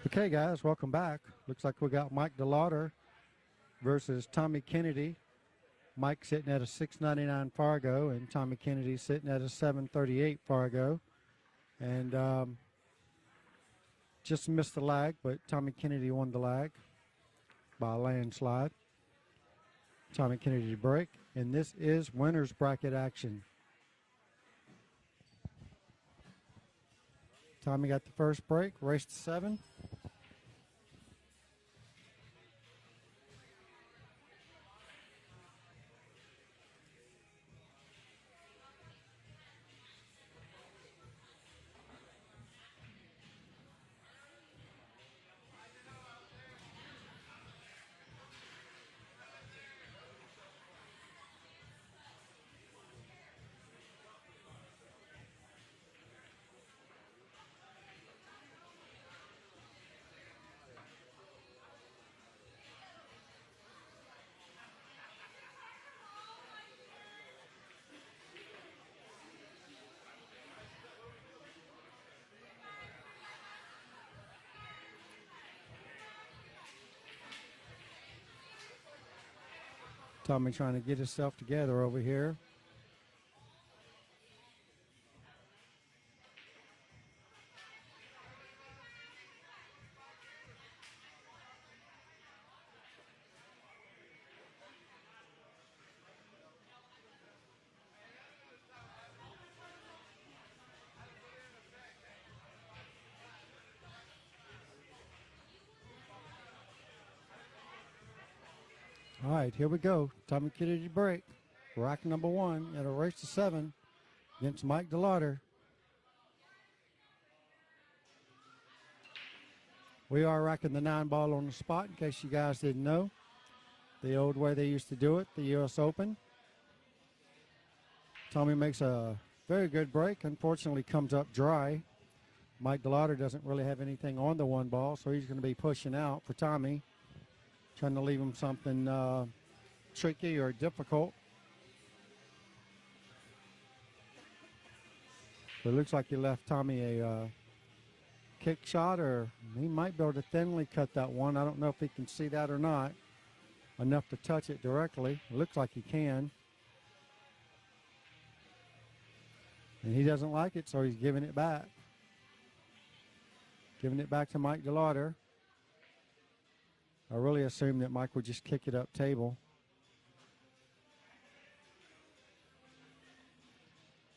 Okay, guys, welcome back. Looks like we got Mike DeLawder versus Tommy Kennedy. Mike sitting at a 699 Fargo, and Tommy Kennedy sitting at a 738 Fargo. And just missed the lag, but Tommy Kennedy won the lag by a landslide. Tommy Kennedy to break, and this is winner's bracket action. Tommy got the first break, race to 7. Tommy trying to get himself together over here. All right, here we go. Tommy Kennedy break. Rack number 1 at a race to 7 against Mike DeLawder. We are racking the 9 ball on the spot, in case you guys didn't know. The old way they used to do it, the U.S. Open. Tommy makes a very good break. Unfortunately, comes up dry. Mike DeLawder doesn't really have anything on the 1 ball, so he's going to be pushing out for Tommy. Trying to leave him something tricky or difficult. But it looks like he left Tommy a kick shot, or he might be able to thinly cut that one. I don't know if he can see that or not. Enough to touch it directly. It looks like he can. And he doesn't like it, so he's giving it back. Giving it back to Mike DeLawder. I really assumed that Mike would just kick it up table.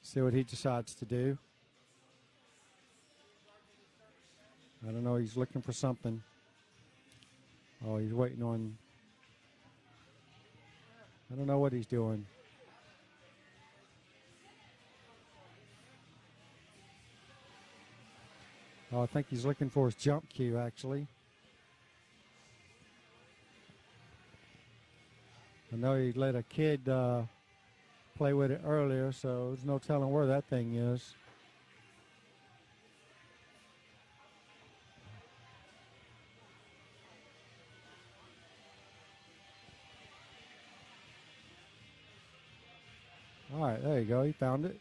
See what he decides to do. I don't know, he's looking for something. Oh, he's waiting on... I don't know what he's doing. Oh, I think he's looking for his jump cue, actually. I know he let a kid play with it earlier, so there's no telling where that thing is. All right, there you go. He found it.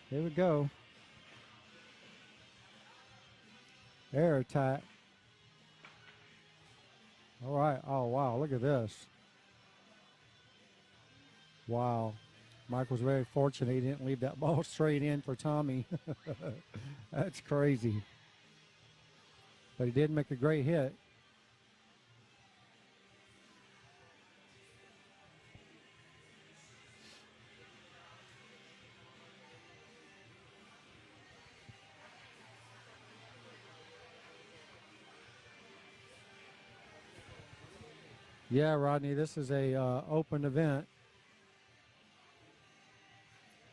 Here we go. Air attack. All right. Oh, wow. Look at this. Wow. Mike was very fortunate he didn't leave that ball straight in for Tommy. That's crazy. But he did make a great hit. Yeah, Rodney, this is a open event.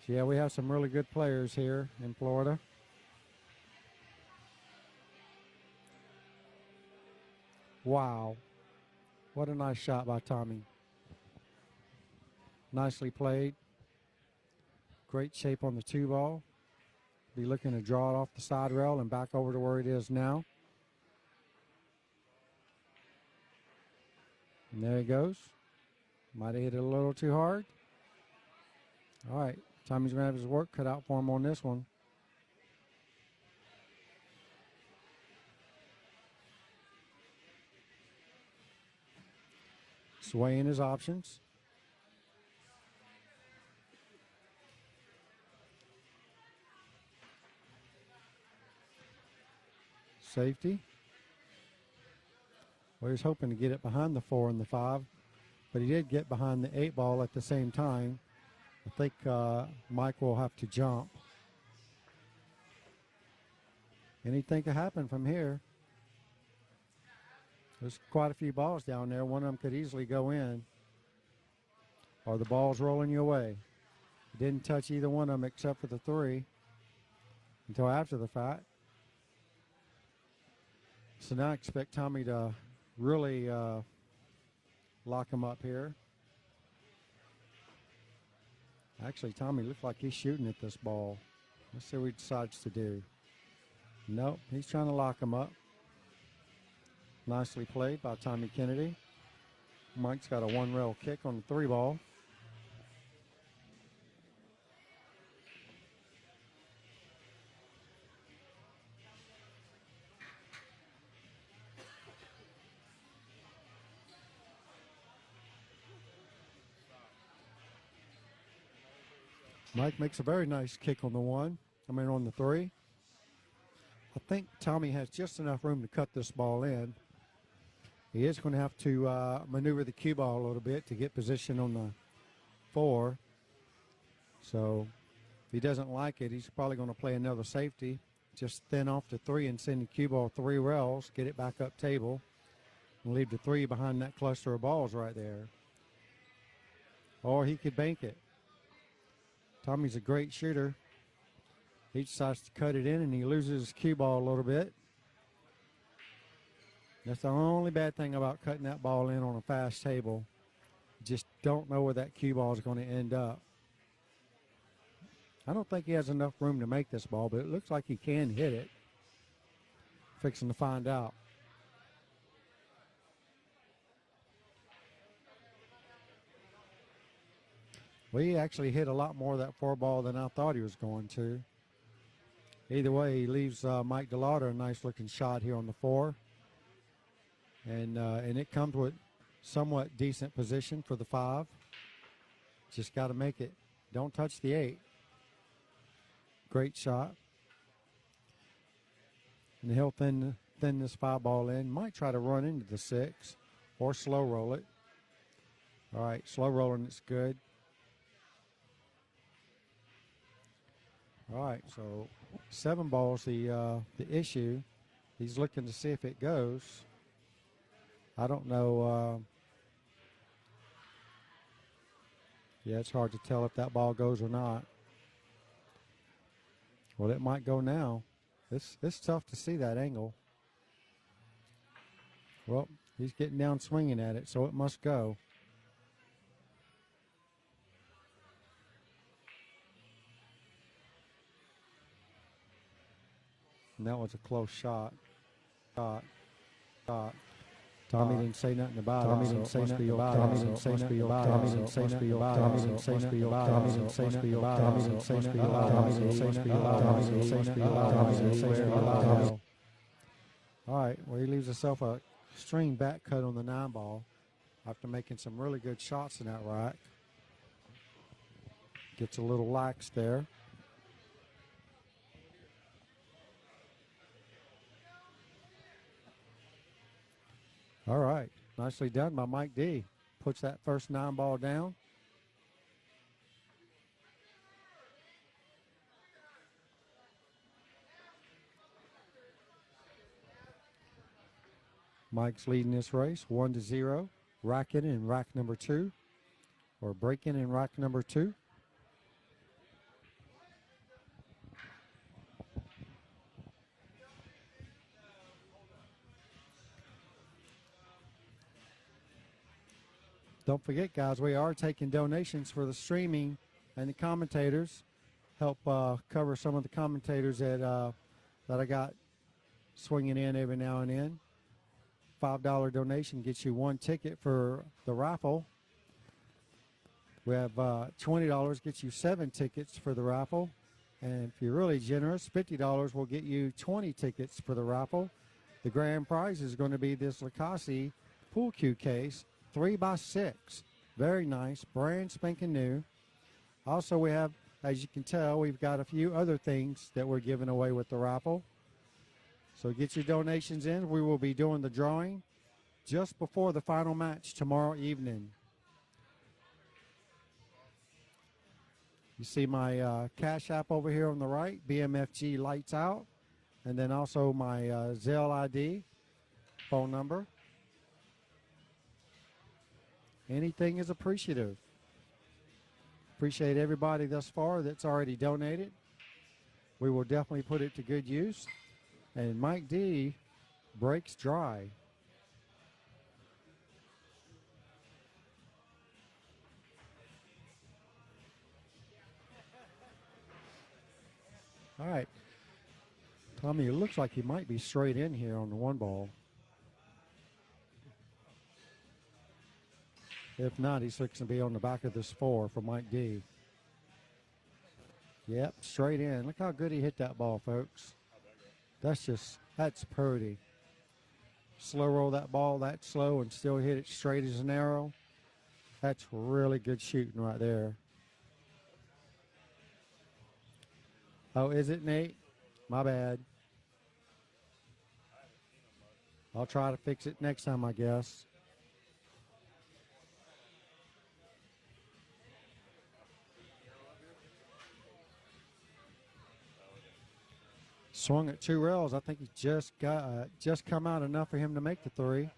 So yeah, we have some really good players here in Florida. Wow. What a nice shot by Tommy. Nicely played. Great shape on the 2 ball. Be looking to draw it off the side rail and back over to where it is now. And there he goes. Might have hit it a little too hard. All right. Tommy's going to have his work cut out for him on this one. Mike's weighing his options. Safety. Well, he was hoping to get it behind the 4 and the 5, but he did get behind the 8 ball at the same time. I think Mike will have to jump. Anything could happen from here. There's quite a few balls down there. One of them could easily go in, or the ball's rolling your way. It didn't touch either one of them except for the 3 until after the fact. So now I expect Tommy to really lock him up here. Actually, Tommy looks like he's shooting at this ball. Let's see what he decides to do. Nope, he's trying to lock him up. Nicely played by Tommy Kennedy. Mike's got a 1-rail kick on the 3 ball. Mike makes a very nice kick on the 1. On the 3. I think Tommy has just enough room to cut this ball in. He is going to have to maneuver the cue ball a little bit to get position on the 4. So if he doesn't like it, he's probably going to play another safety. Just thin off the 3 and send the cue ball 3 rails, get it back up table, and leave the 3 behind that cluster of balls right there. Or he could bank it. Tommy's a great shooter. He decides to cut it in, and he loses his cue ball a little bit. That's the only bad thing about cutting that ball in on a fast table. You just don't know where that cue ball is going to end up. I don't think he has enough room to make this ball, but it looks like he can hit it. Fixing to find out. Well, he actually hit a lot more of that 4 ball than I thought he was going to. Either way, he leaves Mike DeLawder a nice-looking shot here on the 4. And it comes with somewhat decent position for the 5. Just got to make it. Don't touch the 8. Great shot. And he'll thin this 5 ball in. Might try to run into the 6 or slow roll it. All right, slow rolling it's good. All right, so 7 balls the issue. He's looking to see if it goes. I don't know. Yeah, it's hard to tell if that ball goes or not. Well, it might go now. It's tough to see that angle. Well, he's getting down swinging at it, so it must go. And that was a close shot. Tommy didn't say nothing about it. Tommy didn't say nothing about it. Tommy didn't say nothing about it. Tommy didn't say nothing about it. Tommy didn't say nothing about it. Tommy didn't say nothing about it. Tommy didn't say nothing about it. Tommy didn't say nothing about it. Tommy didn't say nothing about it. Tommy didn't say nothing about it. All right, well, he leaves himself a string back cut on the 9 ball after making some really good shots in that rack. Gets a little lax there. All right, nicely done by Mike D. Puts that first 9 ball down. Mike's leading this race 1-0. Racking in rack number 2, or breaking in rack number 2. Don't forget, guys, we are taking donations for the streaming and the commentators. Help cover some of the commentators that I got swinging in every now and then. $5 donation gets you 1 ticket for the raffle. We have $20 gets you 7 tickets for the raffle. And if you're really generous, $50 will get you 20 tickets for the raffle. The grand prize is going to be this Lacoste pool cue case 3x6. Very nice, brand spanking new. Also, we have, as you can tell, we've got a few other things that we're giving away with the raffle. So get your donations in. We will be doing the drawing just before the final match tomorrow evening. You see my Cash App over here on the right, BMFG Lights Out, and then also my Zelle ID phone number. Anything is appreciative. Appreciate everybody thus far that's already donated. We will definitely put it to good use. And Mike D breaks dry. All right. Tommy, it looks like he might be straight in here on the one ball. If not, he's fixing to be on the back of this 4 for Mike D. Yep, straight in. Look how good he hit that ball, folks. That's pretty. Slow roll that ball that slow and still hit it straight as an arrow. That's really good shooting right there. Oh, is it, Nate? My bad. I'll try to fix it next time, I guess. Swung at 2 rails. I think he just come out enough for him to make the 3.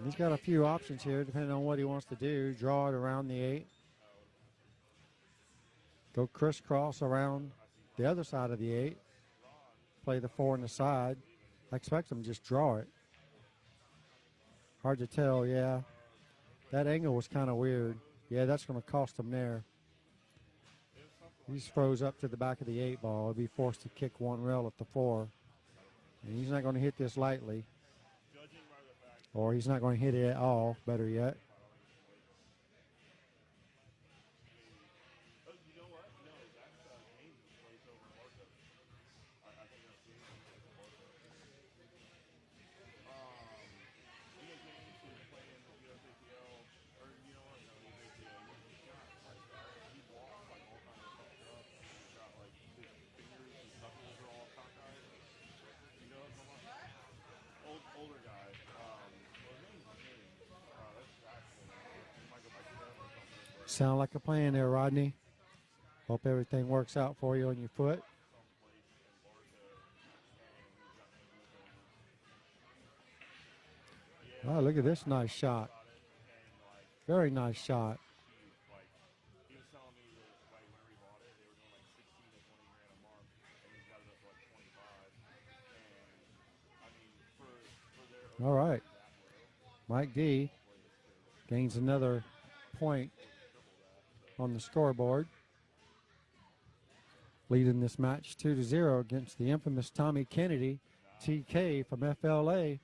He's got a few options here depending on what he wants to do. Draw it around the 8. Go crisscross around the other side of the 8. Play the 4 on the side. I expect him to just draw it. Hard to tell, yeah. That angle was kind of weird. Yeah, that's going to cost him there. He's froze up to the back of the 8 ball. He'll be forced to kick 1 rail at the 4. And he's not going to hit this lightly. Or he's not going to hit it at all, better yet. Sound like a plan there, Rodney. Hope everything works out for you on your foot. Oh, look at this nice shot. Very nice shot. All right. Mike D gains another point on the scoreboard, leading this match 2-0 against the infamous Tommy Kennedy, TK from FLA,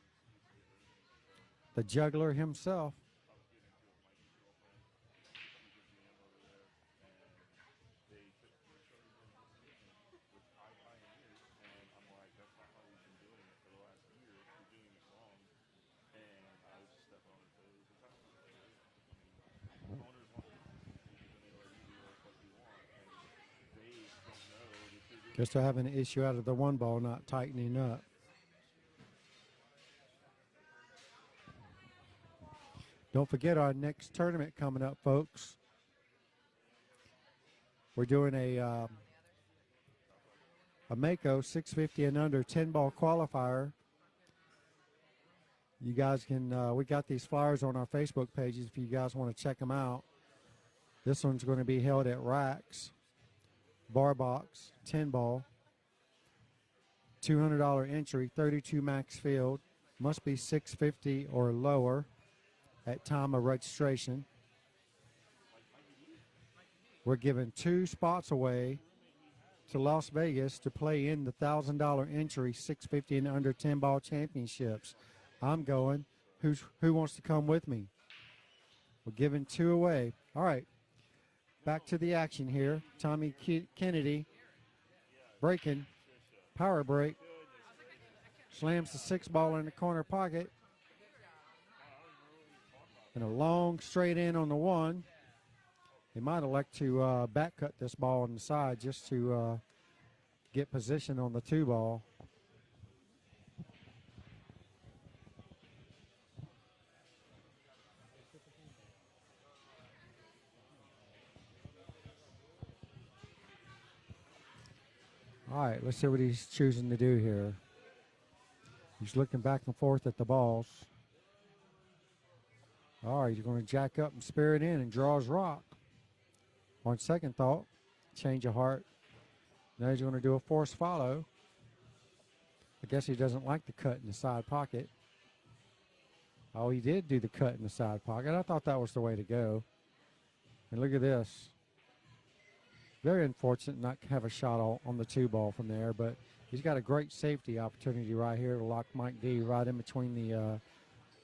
the juggler himself. Guess they're having an issue out of the 1 ball not tightening up. Don't forget our next tournament coming up, folks. We're doing a Mako 650 and under 10-ball qualifier. You guys can, we got these flyers on our Facebook pages if you guys want to check them out. This one's going to be held at Racks. Bar box, 10 ball, $200 entry, 32 max field, must be 650 or lower at time of registration. We're giving 2 spots away to Las Vegas to play in the $1,000 entry 650 and under 10 ball championships. I'm going. Who wants to come with me? We're giving 2 away. All right. Back to the action here. Tommy Kennedy breaking, power break, Slams the 6 ball in the corner pocket. And a long straight in on the 1. He might elect to back cut this ball on the side just to get position on the 2 ball. All right, let's see what he's choosing to do here. He's looking back and forth at the balls. All right, he's going to jack up and spear it in and draw his rock. On second thought, change of heart. Now he's going to do a forced follow. I guess he doesn't like the cut in the side pocket. Oh, he did do the cut in the side pocket. I thought that was the way to go. And look at this. Very unfortunate not to have a shot on the 2 ball from there, but he's got a great safety opportunity right here to lock Mike D right in between the,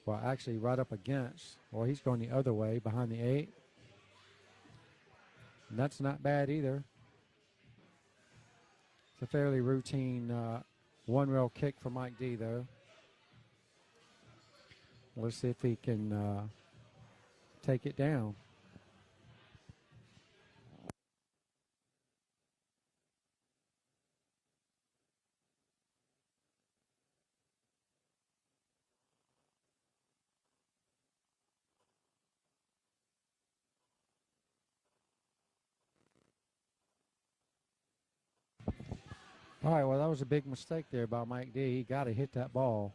well, actually right up against. Well, he's going the other way behind the 8. And that's not bad either. It's a fairly routine 1-rail kick for Mike D, though. Let's see if he can take it down. All right, well, that was a big mistake there by Mike D. He got to hit that ball.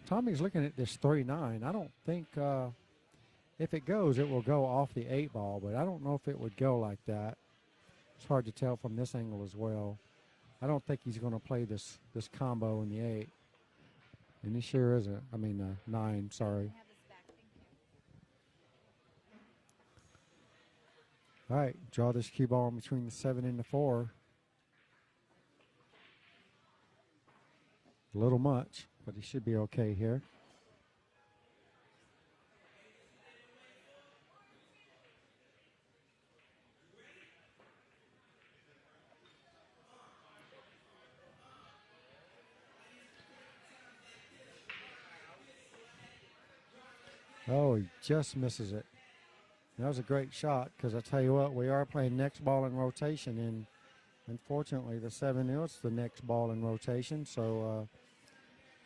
Tommy's looking at this 3-9. I don't think if it goes, it will go off the 8 ball, but I don't know if it would go like that. It's hard to tell from this angle as well. I don't think he's going to play this combo in the 8. And he sure isn't. I mean, 9, sorry. All right, draw this cue ball in between the 7 and the 4. A little much, but he should be okay here. Oh, he just misses it. That was a great shot because I tell you what, we are playing next ball in rotation, and unfortunately the 7 is the next ball in rotation. So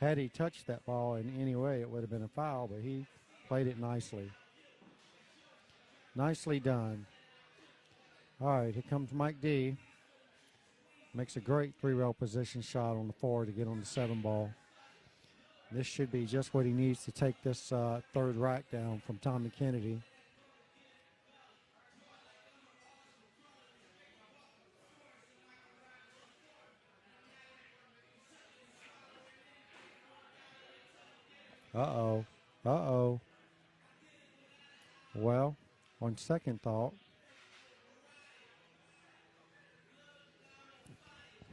had he touched that ball in any way, it would have been a foul, but he played it nicely. Nicely done. All right, here comes Mike D. Makes a great 3-rail position shot on the 4 to get on the 7 ball. This should be just what he needs to take this 3rd rack down from Tommy Kennedy. Uh-oh. Uh-oh. Well, on second thought,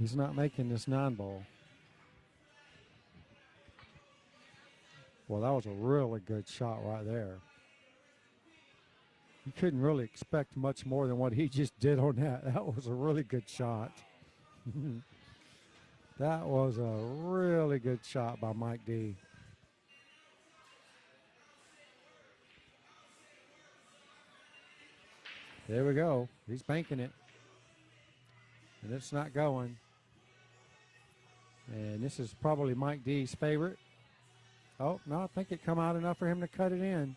he's not making this 9 ball. Well, that was a really good shot right there. You couldn't really expect much more than what he just did on that. That was a really good shot. That was a really good shot by Mike D. There we go. He's banking it. And it's not going. And this is probably Mike D's favorite. Oh, no, I think it come out enough for him to cut it in.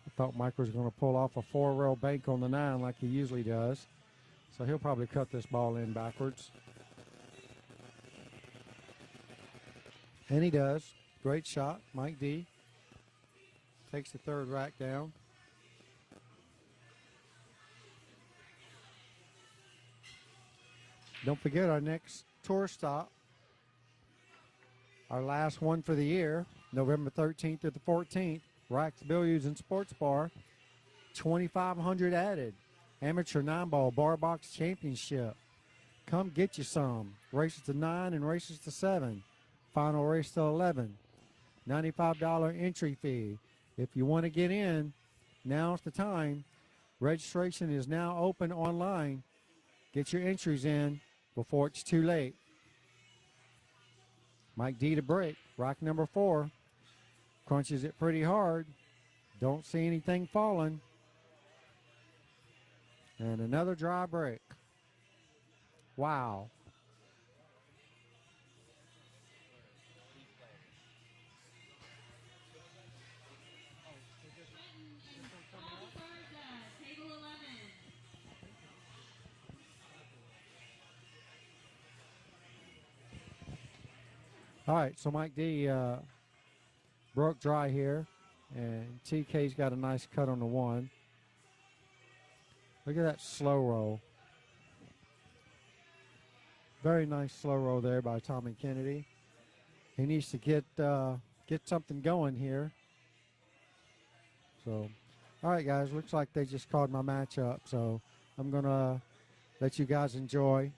I thought Mike was going to pull off a 4-rail bank on the 9 like he usually does. So he'll probably cut this ball in backwards. And he does. Great shot, Mike D. Takes the 3rd rack down. Don't forget our next tour stop. Our last one for the year, November 13th to the 14th. Racks, Billiards, and Sports Bar. 2,500 added. Amateur 9-ball bar box championship. Come get you some. Races to 9 and races to 7. Final race to 11. $95 entry fee. If you want to get in, now's the time. Registration is now open online. Get your entries in before it's too late. Mike D to break. Rock number 4. Crunches it pretty hard. Don't see anything falling. And another dry break. Wow. All right, so Mike D broke dry here, and TK's got a nice cut on the 1. Look at that slow roll. Very nice slow roll there by Tommy Kennedy. He needs to get something going here. So, all right, guys, looks like they just called my match up, so I'm going to let you guys enjoy,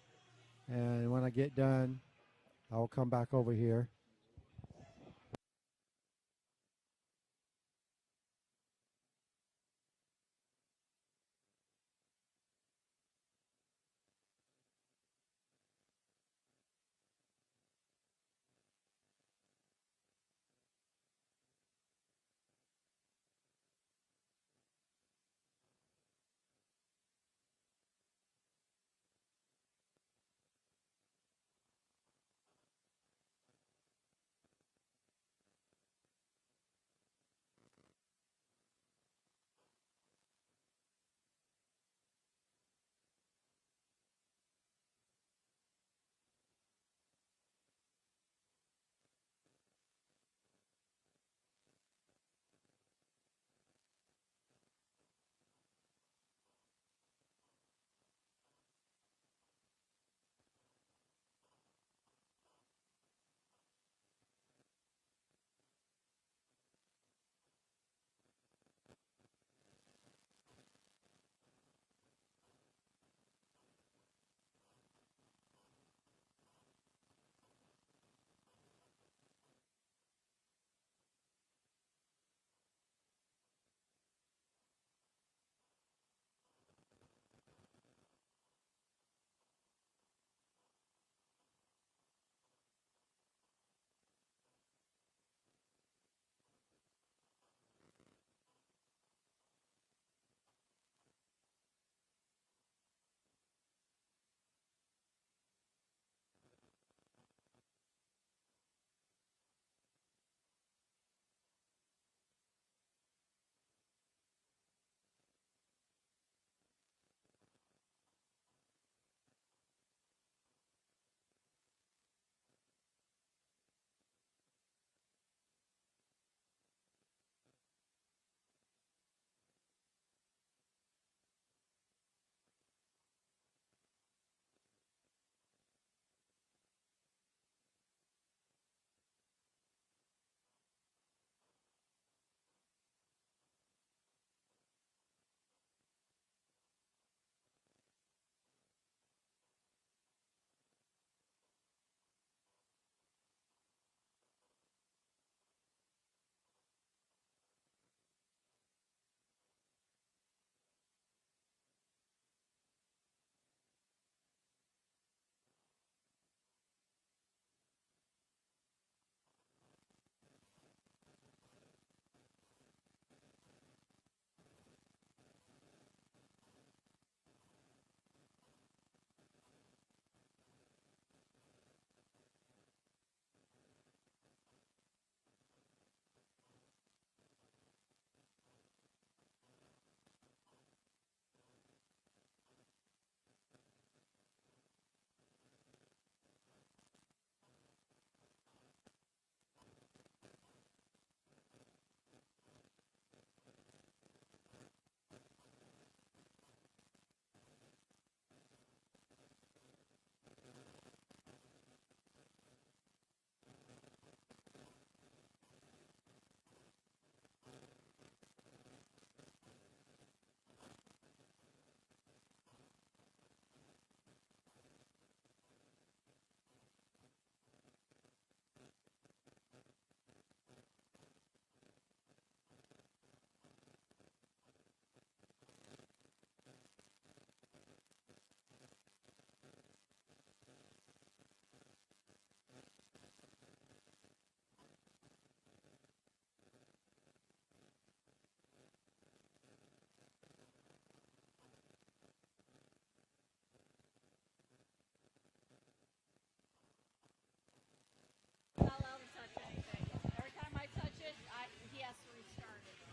and when I get done, I'll come back over here.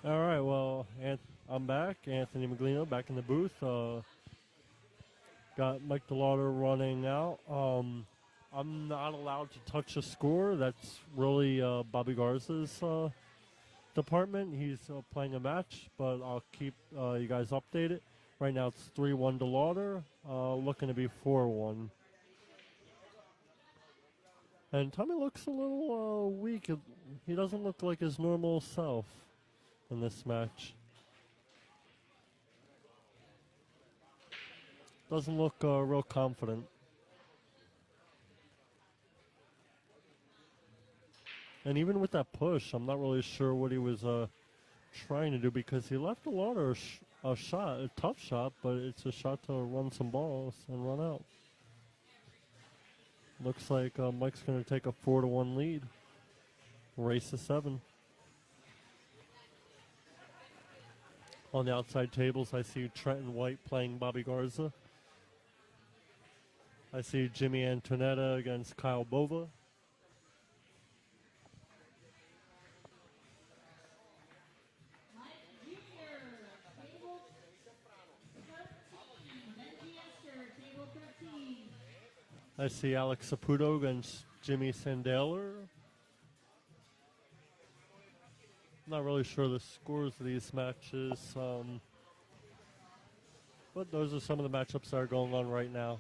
All right, well, I'm back. Anthony Maglino back in the booth. Got Mike DeLawder running out. I'm not allowed to touch a score. That's really Bobby Garza's department. He's playing a match, but I'll keep you guys updated. Right now it's 3-1 DeLawder, looking to be 4-1. And Tommy looks a little weak. He doesn't look like his normal self in this match. Doesn't look real confident. And even with that push, I'm not really sure what he was trying to do, because he left DeLawder a shot, a tough shot, but it's a shot to run some balls and run out. Looks like Mike's going to take a 4-1 lead. Race to 7. On the outside tables, I see Trenton White playing Bobby Garza. I see Jimmy Antonetta against Kyle Bova. I see Alex Saputo against Jimmy Sandaler. Not really sure the scores of these matches, but those are some of the matchups that are going on right now.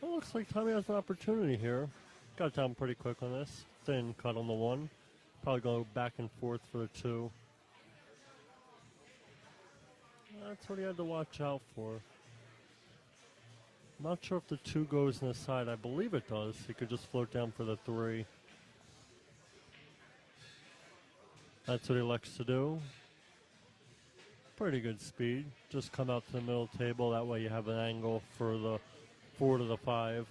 Well, looks like Tommy has an opportunity here. Got down pretty quick on this. Thin cut on the 1. Probably go back and forth for the 2. That's what he had to watch out for. Not sure if the 2 goes in the side. I believe it does. He could just float down for the 3. That's what he likes to do. Pretty good speed. Just come out to the middle table. That way you have an angle for the 4 to the 5.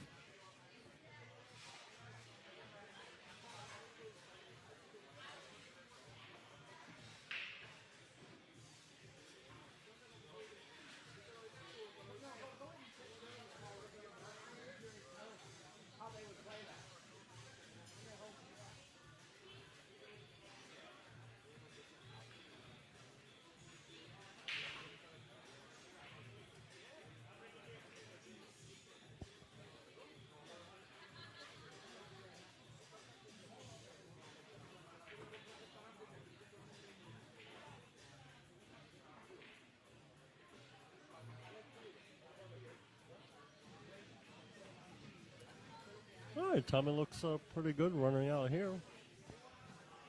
All right, Tommy looks pretty good running out here.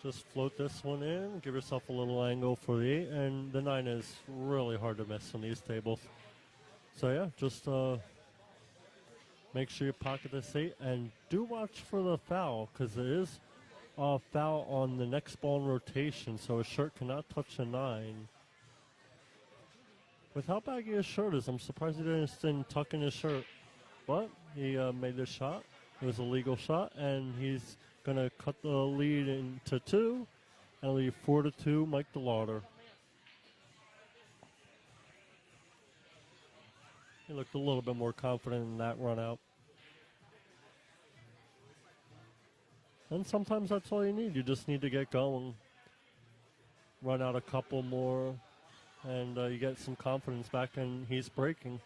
Just float this one in, give yourself a little angle for the 8, and the 9 is really hard to miss on these tables. So yeah, just make sure you pocket this 8, and do watch for the foul, because there is a foul on the next ball in rotation, so his shirt cannot touch the 9. With how baggy his shirt is, I'm surprised he didn't tuck in his shirt. But he made this shot. It was a legal shot, and he's going to cut the lead into 2 and leave 4-2 Mike DeLawder. He looked a little bit more confident in that run out. And sometimes that's all you need. You just need to get going. Run out a couple more, and you get some confidence back, and he's breaking.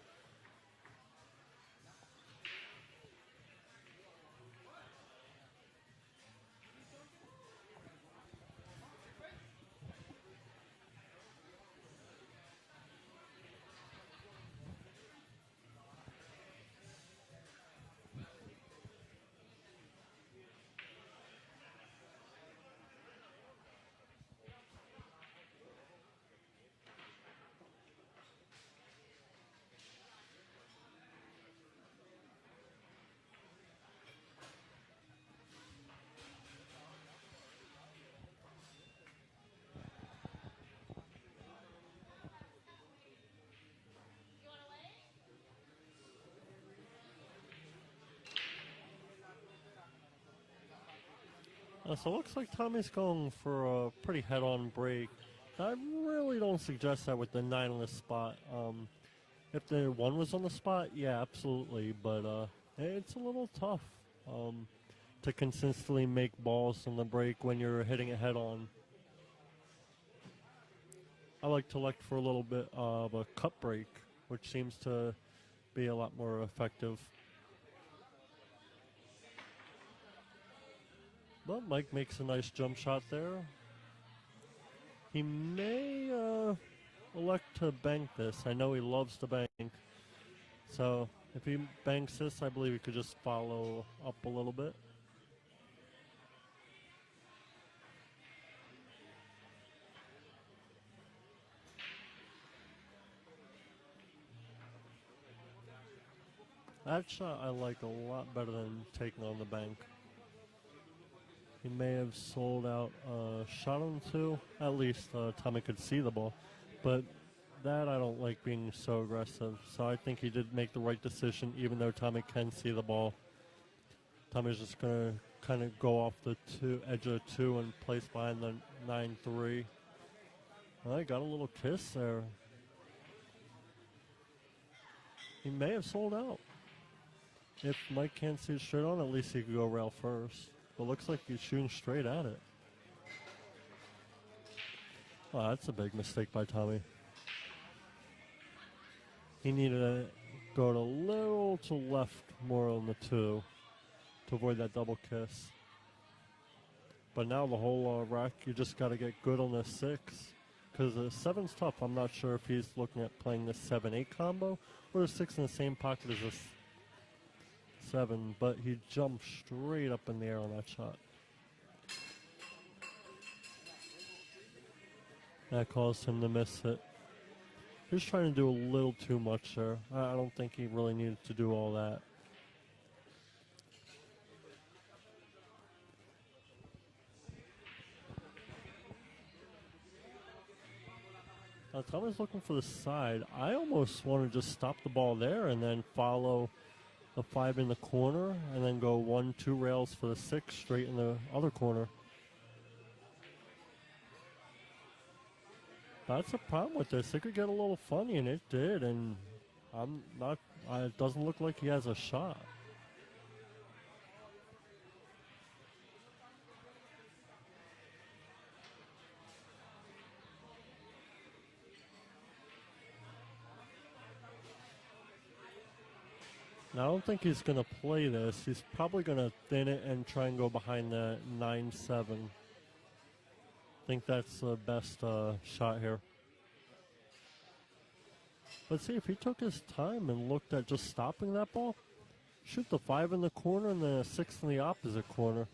So it looks like Tommy's going for a pretty head-on break. I really don't suggest that with the 9 on the spot. If the 1 was on the spot, yeah, absolutely. But it's a little tough to consistently make balls on the break when you're hitting it head-on. I like to elect for a little bit of a cut break, which seems to be a lot more effective. But Mike makes a nice jump shot there. He may elect to bank this. I know he loves to bank. So if he banks this, I believe he could just follow up a little bit. That shot I like a lot better than taking on the bank. He may have sold out a shot on 2. At least Tommy could see the ball. But that I don't like being so aggressive. So I think he did make the right decision, even though Tommy can see the ball. Tommy's just going to kind of go off the edge of the 2 and place behind the 9-3. Well, he got a little kiss there. He may have sold out. If Mike can't see it straight on, at least he could go rail first. But looks like he's shooting straight at it. Oh, that's a big mistake by Tommy. He needed to go a little to left more on the 2 to avoid that double kiss. But now the whole rack, you just got to get good on the 6. Because the 7's tough. I'm not sure if he's looking at playing the 7-8 combo or the 6 in the same pocket as the 7. But he jumped straight up in the air on that shot. That caused him to miss it. He was trying to do a little too much there. I don't think he really needed to do all that. Now Tommy's looking for the side. I almost want to just stop the ball there and then follow the 5 in the corner and then go 1-2 rails for the 6 straight in the other corner. That's a problem with this. It could get a little funny, and it did, and it doesn't look like he has a shot. Now, I don't think he's going to play this. He's probably going to thin it and try and go behind the 9-7. I think that's the best shot here. Let's see if he took his time and looked at just stopping that ball. Shoot the 5 in the corner and the 6 in the opposite corner.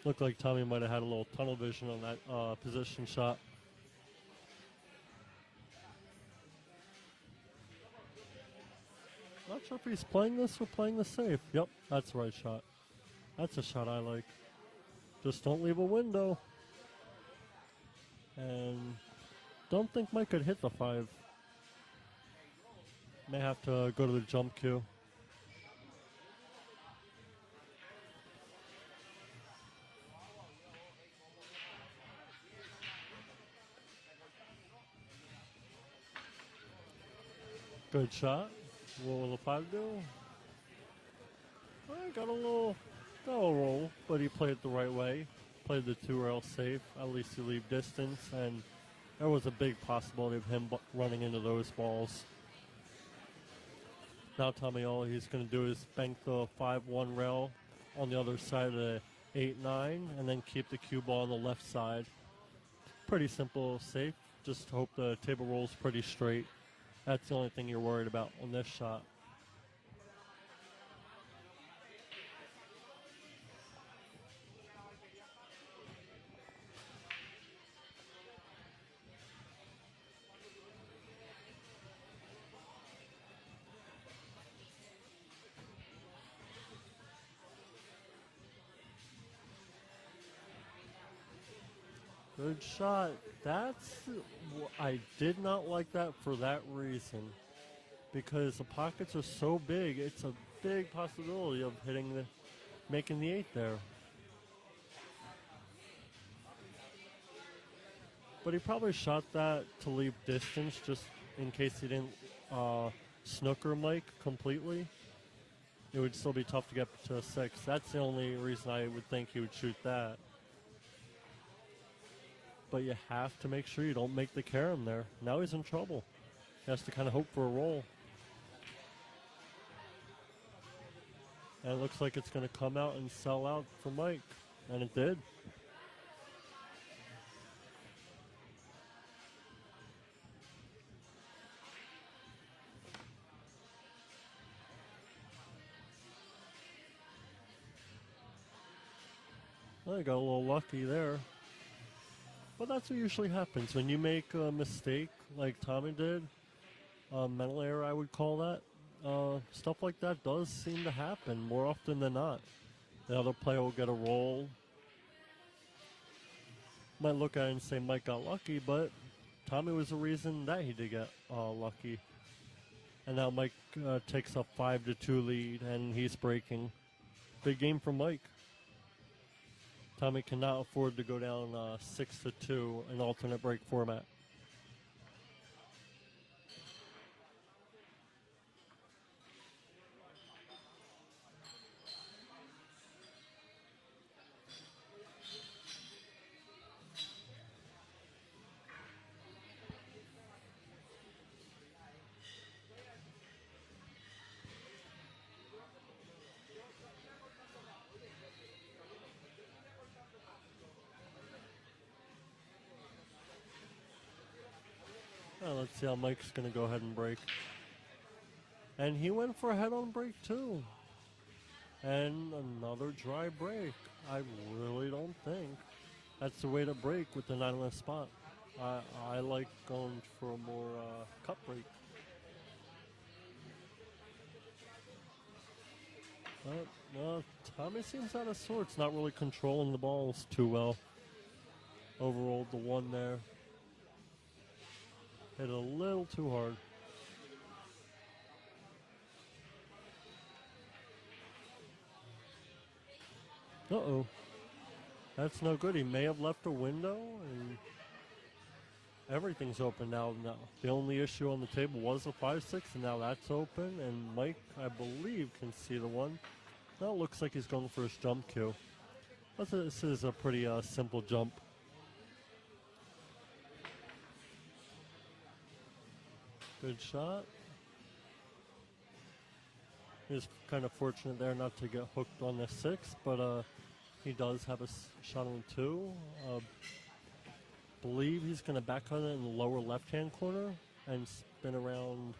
Looked like Tommy might have had a little tunnel vision on that position shot. Not sure if he's playing this or playing the safe. Yep, that's the right shot. That's a shot I like. Just don't leave a window. And don't think Mike could hit the 5. May have to go to the jump cue. Good shot. What will the 5 do? Got a little roll, but he played it the right way. Played the 2 rail safe. At least he leave distance, and there was a big possibility of him running into those balls. Now Tommy, all he's going to do is bank the 5-1 rail on the other side of the 8-9, and then keep the cue ball on the left side. Pretty simple, safe. Just hope the table rolls pretty straight. That's the only thing you're worried about on this shot. Good shot. I did not like that for that reason. Because the pockets are so big, it's a big possibility of making the 8 there. But he probably shot that to leave distance just in case he didn't snooker Mike completely. It would still be tough to get to a 6. That's the only reason I would think he would shoot that. But you have to make sure you don't make the carom there. Now he's in trouble. He has to kind of hope for a roll. And it looks like it's going to come out and sell out for Mike. And it did. Well, I got a little lucky there. But that's what usually happens. When you make a mistake like Tommy did, mental error I would call that, stuff like that does seem to happen more often than not. The other player will get a roll. Might look at it and say Mike got lucky, but Tommy was the reason that he did get lucky. And now Mike takes a 5-2 lead, and he's breaking. Big game for Mike. Tommy cannot afford to go down 6-2 in alternate break format. Well, let's see how Mike's going to go ahead and break. And he went for a head-on break, too. And another dry break. I really don't think that's the way to break with the 9 left spot. I like going for a more cut break. No, Tommy seems out of sorts, not really controlling the balls too well. Overrolled the 1 there. Hit a little too hard. Uh-oh. That's no good. He may have left a window, and everything's open now. The only issue on the table was a 5-6, and now that's open, and Mike, I believe, can see the 1. Now it looks like he's going for his jump cue. This is a pretty simple jump. Good shot. He was kind of fortunate there not to get hooked on the 6, but he does have a shot on 2. Believe he's going to backcut it in the lower left-hand corner and spin around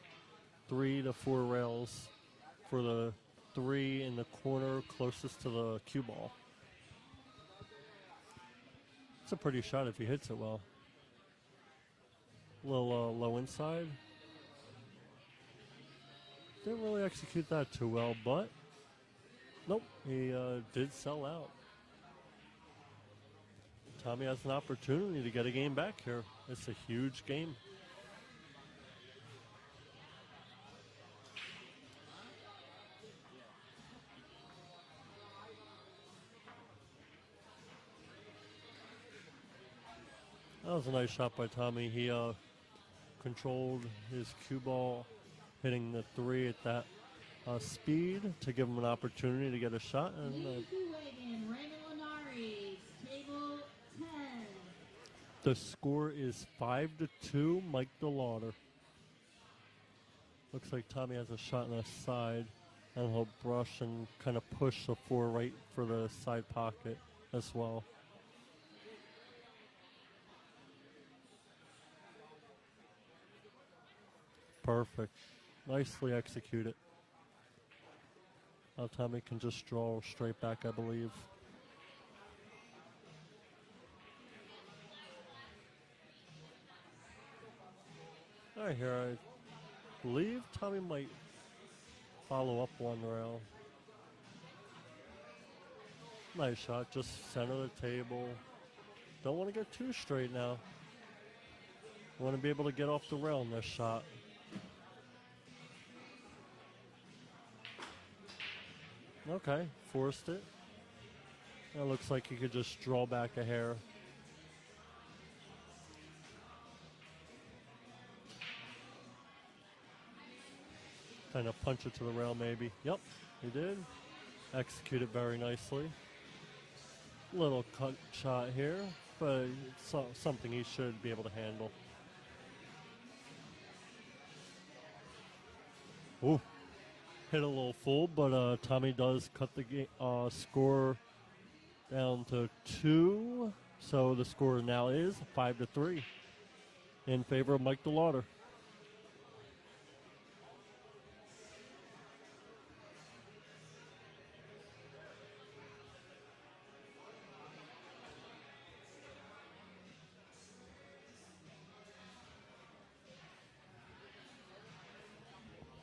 3 to 4 rails for the 3 in the corner closest to the cue ball. It's a pretty shot if he hits it well. A little low inside. Didn't really execute that too well, but nope, he did sell out. Tommy has an opportunity to get a game back here. It's a huge game. That was a nice shot by Tommy. He controlled his cue ball, hitting the 3 at that speed to give him an opportunity to get a shot. And the score is 5-2, Mike DeLawder. Looks like Tommy has a shot on the side, and he'll brush and kind of push the 4 right for the side pocket as well. Perfect. Nicely executed. Now Tommy can just draw straight back, I believe. All right, here I believe Tommy might follow up 1 rail. Nice shot, just center of the table. Don't want to get too straight now. Want to be able to get off the rail in this shot. Okay, forced it. It looks like he could just draw back a hair. Kind of punch it to the rail maybe. Yep, he did. Executed very nicely. Little cut shot here, but it's something he should be able to handle. Ooh, hit a little full, but Tommy does cut the score down to 2. So the score now is 5-3 in favor of Mike DeLawder.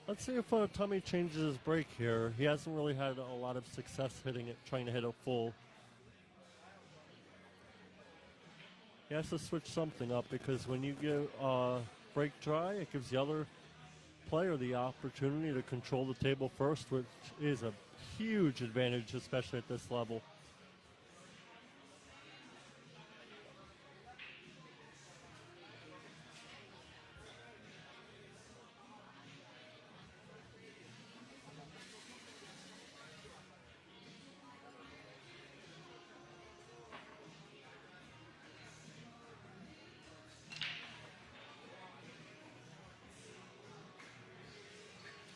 Let's see if Tommy changes his break here. He hasn't really had a lot of success hitting it, trying to hit it full. He has to switch something up because when you get break dry, it gives the other player the opportunity to control the table first, which is a huge advantage, especially at this level.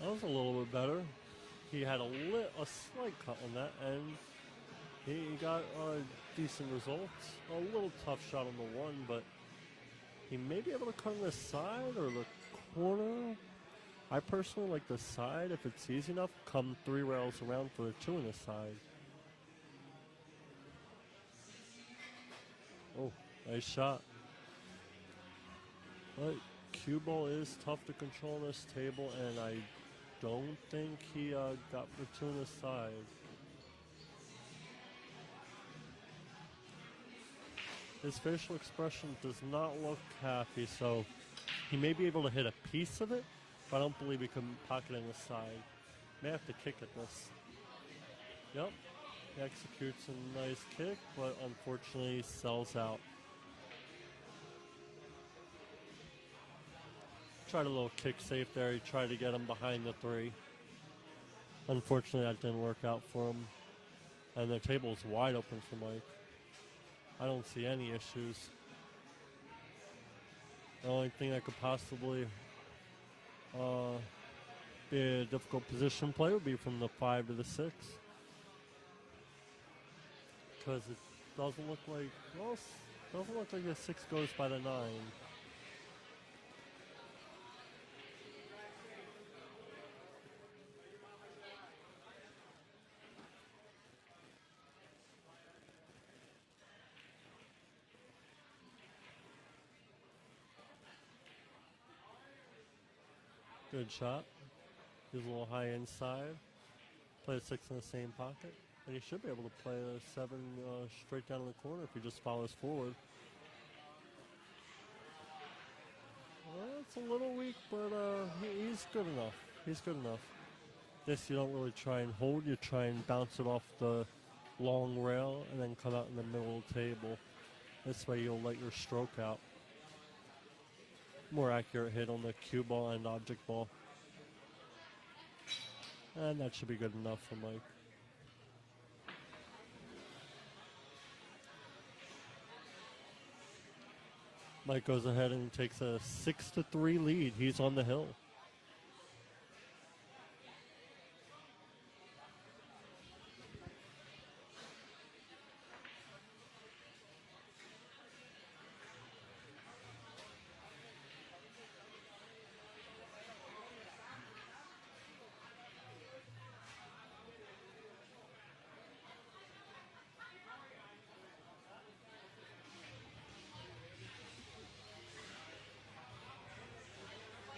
That was a little bit better. He had a slight cut on that, and he got decent results. A little tough shot on the 1, but he may be able to cut on the side or the corner. I personally like the side. If it's easy enough, come 3 rails around for the 2 on the side. Oh, nice shot. But cue ball is tough to control on this table, and I don't think he got the 2 on the side. His facial expression does not look happy, so he may be able to hit a piece of it, but I don't believe he can pocket in the side. May have to kick at this. Yep, he executes a nice kick, but unfortunately sells out. Tried a little kick safe there. He tried to get him behind the 3. Unfortunately, that didn't work out for him. And the table's wide open for Mike. I don't see any issues. The only thing that could possibly be a difficult position play would be from the 5 to the 6. Because it doesn't look like, well, doesn't look like the 6 goes by the 9. Good shot. He's a little high inside. Play a 6 in the same pocket. And he should be able to play a 7 straight down in the corner if he just follows forward. Well, it's a little weak, but he's good enough. He's good enough. This you don't really try and hold. You try and bounce it off the long rail and then come out in the middle of the table. This way you'll let your stroke out. More accurate hit on the cue ball and object ball. And that should be good enough for Mike. Mike goes ahead and takes a 6-3 lead. He's on the hill.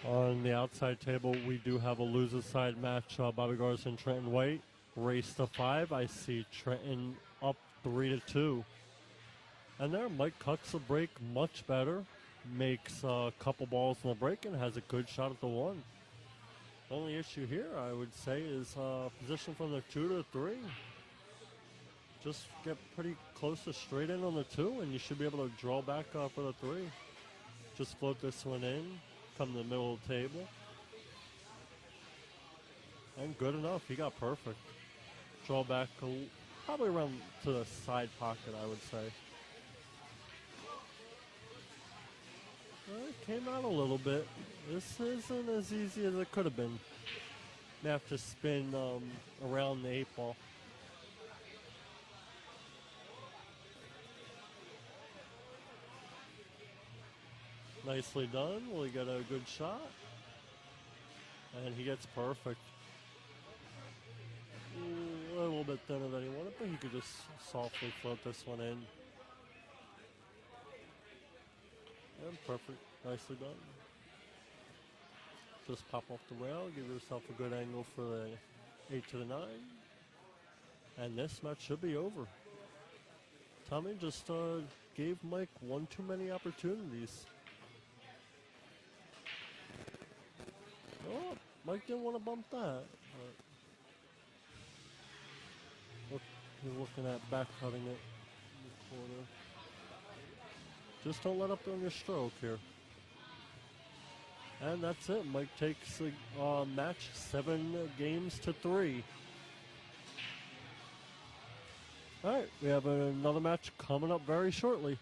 On the outside table, we do have a loser side match. Bobby Garza and Trenton White race to 5. I see Trenton up 3-2. And there, Mike cuts the break much better, makes a couple balls in the break, and has a good shot at the 1. The only issue here, I would say, is position from the 2 to the 3. Just get pretty close to straight in on the 2, and you should be able to draw back for the 3. Just float this one in, come to the middle of the table. And good enough, he got perfect. Draw back probably around to the side pocket, I would say. Well, it came out a little bit. This isn't as easy as it could have been. You have to spin around the 8 ball. Nicely done. We got a good shot. And he gets perfect. A little bit thinner than he wanted, but he could just softly float this one in. And perfect. Nicely done. Just pop off the rail. Give yourself a good angle for the 8 to the 9. And this match should be over. Tommy just gave Mike one too many opportunities. Oh, Mike didn't want to bump that. He's looking at back cutting it in the corner. Just don't let up on your stroke here. And that's it. Mike takes the match 7 games to 3. All right, we have another match coming up very shortly.